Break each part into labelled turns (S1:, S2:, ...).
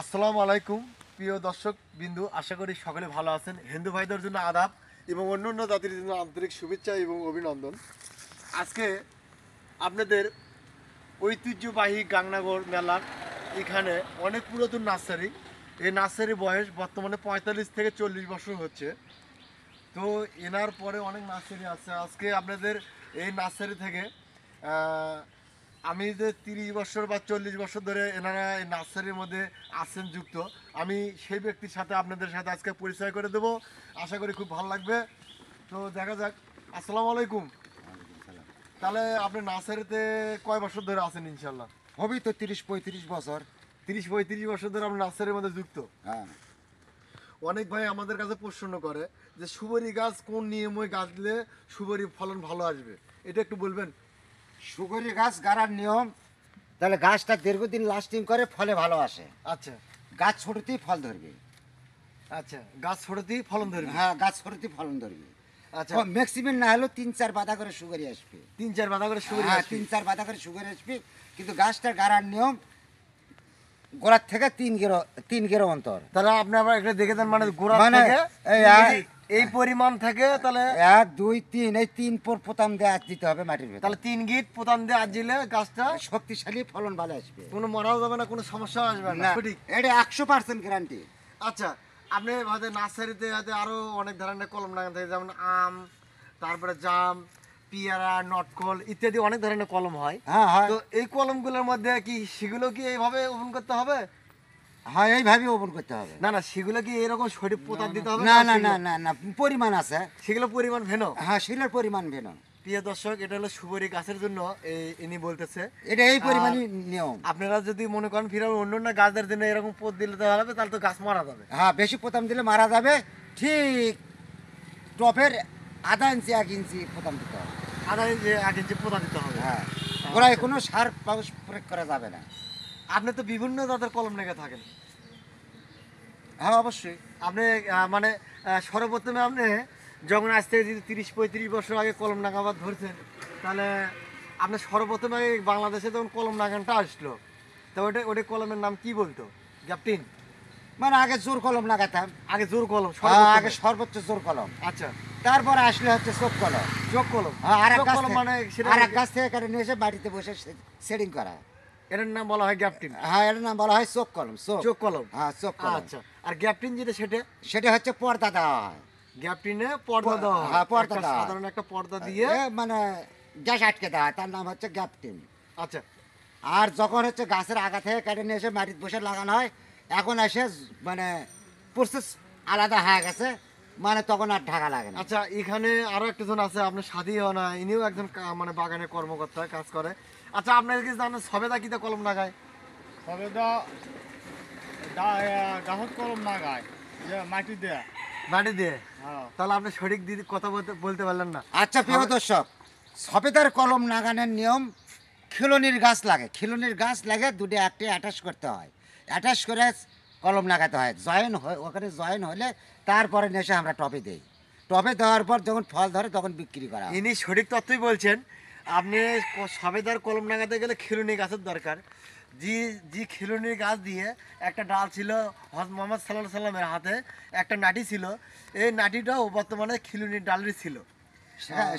S1: আসসালামু আলাইকুম প্রিয় দর্শক বিন্দু, আশা করি সকলে ভালো আছেন। হিন্দু ভাইদের জন্য আদাব এবং অন্যান্য জাতির জন্য আন্তরিক শুভেচ্ছা এবং অভিনন্দন। আজকে আপনাদের ঐতিহ্যবাহী গাংনাগর মেলার এখানে অনেক পুরাতন নার্সারি। এই নার্সারির বয়স বর্তমানে 45 থেকে 40 বছর হচ্ছে। তো এনার পরে অনেক নার্সারি আছে। আজকে আপনাদের এই নার্সারি থেকে আমি যে 30 বছর বা 40 বছর ধরে এনারা এই নার্সারির মধ্যে আছেন যুক্ত, আমি সেই ব্যক্তির সাথে আপনাদের সাথে আজকে পরিচয় করে দেবো। আশা করি খুব ভালো লাগবে। তো দেখা যাক। আসসালামু আলাইকুম। তাহলে আপনি নার্সারিতে কয় বছর ধরে আছেন? ইনশাল্লাহ
S2: হবি তো 30-35 বছর।
S1: 30-35 বছর ধরে আপনি নার্সারির মধ্যে যুক্ত।
S2: হ্যাঁ,
S1: অনেক ভাই আমাদের কাছে প্রশ্ন করে যে সুপারি গাছ কোন নিয়মে গাছলে সুপারি ফলন ভালো আসবে, এটা একটু বলবেন?
S2: সুগরি গাছ গাড়ার নিয়ম, তাহলে গাছটা দীর্ঘদিন লাস্টিং করে, ফলে ভালো আসে।
S1: আচ্ছা
S2: গাছ ছোটতেই ফল ধরবে।
S1: আচ্ছা, গাছ ছোটতেই ফলন ধরবে।
S2: হ্যাঁ, গাছ ছোটতেই ফলন ধরবে।
S1: আচ্ছা,
S2: ম্যাক্সিমাম না হলেও 3-4 পাতা করে সুগরি আসবে।
S1: 3-4 পাতা করে সুপারি
S2: হ্যাঁ,
S1: আসবে।
S2: 3-4 পাতা করে সুগরি আসবে। কিন্তু গাছটা গাড়ার নিয়ম গোড়ার থেকে 3 গেরো অন্তর।
S1: তাহলে আপনি আবার একটা দেখে দেন, মানে গোড়া
S2: মানে
S1: থেকে
S2: এই
S1: এই পরিমাণ থেকে তাহলে
S2: 1, 2, 3 এই 3 পর পোতাম দেওয়া দিতে হবে মাটির ভেতর।
S1: তাহলে 3 গিট পোতান দিয়ে আজিলে গাছটা
S2: শক্তিশালী ফলন ভালো আসবে।
S1: কোনো মরাও যাবে না, কোনো সমস্যা আসবে না।
S2: না,
S1: সঠিক।
S2: এটা 100% গ্যারান্টি।
S1: আচ্ছা, আপনি হয়তো নার্সারিতে হয়তো আরো অনেক ধরনের কলম লাগানো থাকে, যেমন আম, তারপরে জাম, পিয়ারা, নটকল ইত্যাদি অনেক ধরনের কলম হয়।
S2: হ্যাঁ, হয়।
S1: তো এই কলমগুলোর মধ্যে কি সেগুলো কি এইভাবে ওপেন করতে হবে?
S2: হ্যাঁ, এইভাবে ওপেন করতে হবে।
S1: না না, সেগুলো কি এরকম সঠিক পোতা দিতে হবে?
S2: না না না না না, পরিমাণ আছে।
S1: সেগুলো পরিমাণ ভেনো।
S2: হ্যাঁ, শিলের পরিমাণ ভিন্ন।
S1: প্রিয় দর্শক, এটা হলো সুপারি গাছের জন্য ইনি বলতেছে।
S2: এটা এই পরিমাণই নিয়ম।
S1: আপনারা যদি মনে করেন ফিরে অন্য গাছের জন্য এরকম পোত দিলে তো হবে, তাহলে তো গাছ মারা যাবে।
S2: হ্যাঁ, বেশি পোতাম দিলে মারা যাবে। ঠিক টপের আধা ইঞ্চি 1 ইঞ্চি পোতাম দিতে হবে।
S1: আধা ইঞ্চি 1 ইঞ্চি পোতা দিতে হবে।
S2: হ্যাঁ, গোড়ায় কোনো সার প্রয়োগ করা যাবে না।
S1: আপনি তো বিভিন্ন জাতের কলম লেগে থাকেন।
S2: হ্যাঁ, অবশ্যই।
S1: আপনি মানে সর্বপ্রথমে আপনি যখন আজ থেকে যদি 30-35 বছর আগে কলম নাগাবার ধরছেন, তাহলে আপনি সর্বপ্রথমে আগে বাংলাদেশে যখন কলম নাগানটা আসলো, তো ওটা কলমের নাম কি বলতো? ক্যাপ্টেন?
S2: মানে আগে জোর কলম লাগাতাম।
S1: আগে জোর কলম
S2: আগে সর্বোচ্চ জোর কলম।
S1: আচ্ছা,
S2: তারপরে আসলে হচ্ছে চোখ কলম।
S1: চোখ কলম।
S2: হ্যাঁ, আর এক
S1: চোখ
S2: গাছ
S1: কলম মানে সেটা
S2: আর এক গাছ থেকে কেটে নিয়ে এসে বাড়িতে বসে সেটিং করা।
S1: এটার নাম বলা হয় ক্যাপ্টেন।
S2: হ্যাঁ, এর নাম বলা হয় চোখ কলম।
S1: চোখ কলম।
S2: হ্যাঁ, চোখ কলম।
S1: আচ্ছা, আর ক্যাপ্টেন যেটা
S2: সেটা হচ্ছে পর্দা দেওয়া হয়।
S1: গ্যাপটিনে পর্দা দেওয়া হয়।
S2: হ্যাঁ, পর্দা
S1: একটা
S2: দেওয়া হয়।
S1: সাধারণ একটা পর্দা দিয়ে।
S2: মানে গ্যাস আটকে দেওয়া হয়, তার নাম হচ্ছে গ্যাপটিন।
S1: আচ্ছা,
S2: আর যখন হচ্ছে গাছের আগা থেকে কেটে নিয়ে এসে মাটিতে বসে লাগানো হয়, এখন এসে মানে প্রসেস আলাদা হয়ে গেছে, মানে তখন আর ঢাকা লাগে না।
S1: আচ্ছা, এখানে আরো একটা জন আছে, আপনার সাথী হয় না, ইনিও একজন মানে বাগানের কর্মকর্তা কাজ করে। আচ্ছা, আপনার কি জানেন সবেদা কিতে কলম লাগায়?
S3: সবেদা গাছত কলম না গায়, যে মাটি দেয়া।
S1: মাটি দিয়ে?
S3: হ্যাঁ।
S1: তাহলে আপনি সঠিক দিদি কথা বলতে পারলেন না।
S2: আচ্ছা, প্রিয় দর্শক, সবেদার কলম লাগানোর নিয়ম, খিলনির গাছ লাগে। খিলনির গাছ লাগে দুটো একটি অ্যাটাচ করতে হয়। অ্যাটাচ করে কলম লাগাতে হয়। জয়েন হয়, ওখানে জয়েন হলে তারপরে নেশে আমরা টপে দিই। টপে দেওয়ার পর যখন ফল ধরে তখন বিক্রি করা হয়।
S1: ইনি সঠিক তথ্যই বলছেন। আপনি সবেদার কলম লাগাতে গেলে খিলুনি গাছের দরকার। জি খিলুনি গাছ দিয়ে একটা ডাল ছিল হযরত মুহাম্মদ সাল্লাল্লাহু আলাইহি সাল্লামের হাতে, একটা নাটি ছিল। এই নাটিটাও বর্তমানে খিলুনির ডালের ছিল।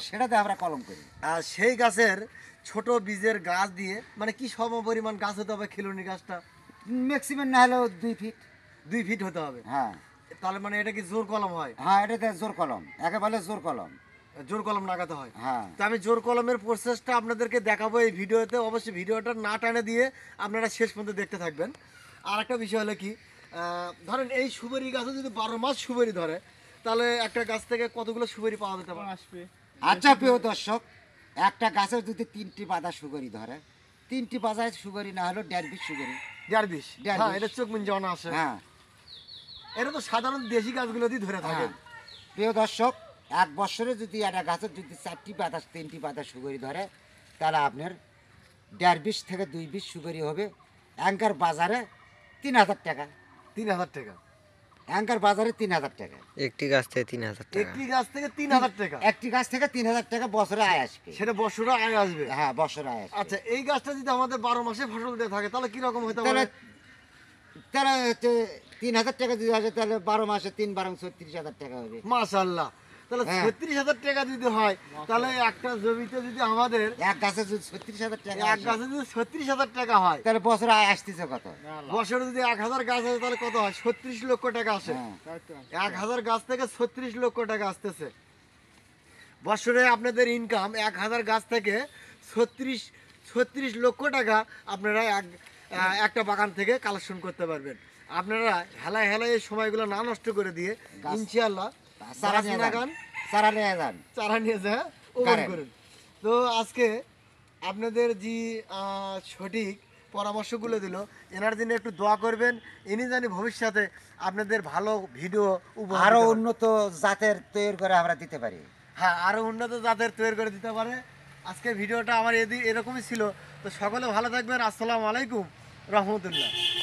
S2: সেটাতে আমরা কলম করি।
S1: আর সেই গাছের ছোট বীজের গাছ দিয়ে, মানে কি সম পরিমাণ গাছ হতে হবে খিলুনি গাছটা?
S2: ম্যাক্সিমাম না হলেও 2 ফিট।
S1: 2 ফিট হতে হবে।
S2: হ্যাঁ
S1: তাহলে মানে এটা কি জোর কলম হয়?
S2: হ্যাঁ, এটাতে জোর কলম, একেবারে জোর কলম।
S1: জোর কলম লাগাতে হয়।
S2: হ্যাঁ,
S1: তো আমি জোর কলমের প্রসেসটা আপনাদেরকে দেখাবো এই ভিডিওতে। অবশ্যই ভিডিওটা না টানে দিয়ে আপনারা শেষ পর্যন্ত দেখতে থাকবেন। আর একটা বিষয় হলো কি, ধরেন এই সুপারি গাছে যদি 12 মাস সুপারি ধরে, তাহলে একটা গাছ থেকে কতগুলো সুপারি পাওয়া যেতে পারে?
S3: আসবে।
S2: আচ্ছা প্রিয় দর্শক, একটা গাছের যদি 3টি পাতা সুগরি ধরে, 3টি পাতায় সুগরি না হলেও 1.5 বিশ সুগরি।
S1: 1.5?
S2: দেড়
S1: হ্যাঁ,
S2: বিশ।
S1: এটা চোখ মিন জানা আছে।
S2: হ্যাঁ
S1: এটা তো সাধারণ দেশি গাছগুলো দিয়ে ধরে থাকে।
S2: হ্যাঁ, প্রিয় দর্শক, 1 বছরে যদি একটা গাছের যদি 4টি পাতা 3টি পাতা সুগরি ধরে, তাহলে আপনার 1.5 বিশ থেকে 2 বিশ সুগরি হবে। অ্যাঙ্কার বাজারে 3000 টাকা।
S1: 3000 টাকা?
S2: অ্যাঙ্কার বাজারে 3000 টাকা।
S4: একটি গাছ থেকে 3000 টাকা।
S1: একটি গাছ থেকে 3000 টাকা?
S2: একটি গাছ থেকে 3000 টাকা বছরে আয় আসবে।
S1: সেটা বছরে আয় আসবে?
S2: হ্যাঁ, বছরে আয় আসবে।
S1: আচ্ছা, এই গাছটা যদি আমাদের 12 মাসে ফসল দিয়ে থাকে, তাহলে কি রকম হতে
S2: তাহলে
S1: পারে?
S2: তাহলে হচ্ছে 3,000 টাকা যদি আসে তাহলে 12 মাসে 3 36,000 টাকা হবে।
S1: মাশাআল্লাহ, তাহলে
S2: হ্যাঁ।
S1: 36,000 টাকা যদি হয় তাহলে একটা জমিতে যদি আমাদের
S2: এক গাছে যদি 36,000 টাকা
S1: এক
S2: আসে,
S1: গাছে যদি 36,000 টাকা হয়,
S2: তাহলে বছরে আয় আসতেছে কত?
S1: বছরে যদি 1,000 গাছ আছে তাহলে কত হয়? 36 লক্ষ টাকা আসে।
S2: হ্যাঁ।
S1: 1,000 গাছ থেকে 36 লক্ষ টাকা আসতেছে। বছরে আপনাদের ইনকাম 1,000 গাছ থেকে 36 লক্ষ টাকা আপনারা একটা বাগান থেকে কালেকশন করতে পারবেন। আপনারা হেলায় হেলায় এই সময়গুলো না নষ্ট করে দিয়ে
S2: গাছ-
S1: ইনশাআল্লাহ
S2: চারা
S1: গাছ
S2: নিয়ে
S1: লাগান,
S2: যান, চারা নিয়ে যান।
S1: চারা নিয়ে যা ওপেন
S2: কারেন্ট।
S1: করেন। তো আজকে আপনাদের যে সঠিক পরামর্শগুলো দিল, এনার জন্য একটু দোয়া করবেন। ইনি জানি ভবিষ্যতে আপনাদের ভালো ভিডিও উপহার
S2: আরো
S1: দিতে পারে।
S2: উন্নত জাতের তৈরি করে আমরা দিতে পারি।
S1: হ্যাঁ, আরো উন্নত জাতের তৈরি করে দিতে পারে। আজকে ভিডিওটা আমার এরকমই ছিল। তো সকলে ভালো থাকবেন। আসসালামু আলাইকুম রহমতুল্লাহ।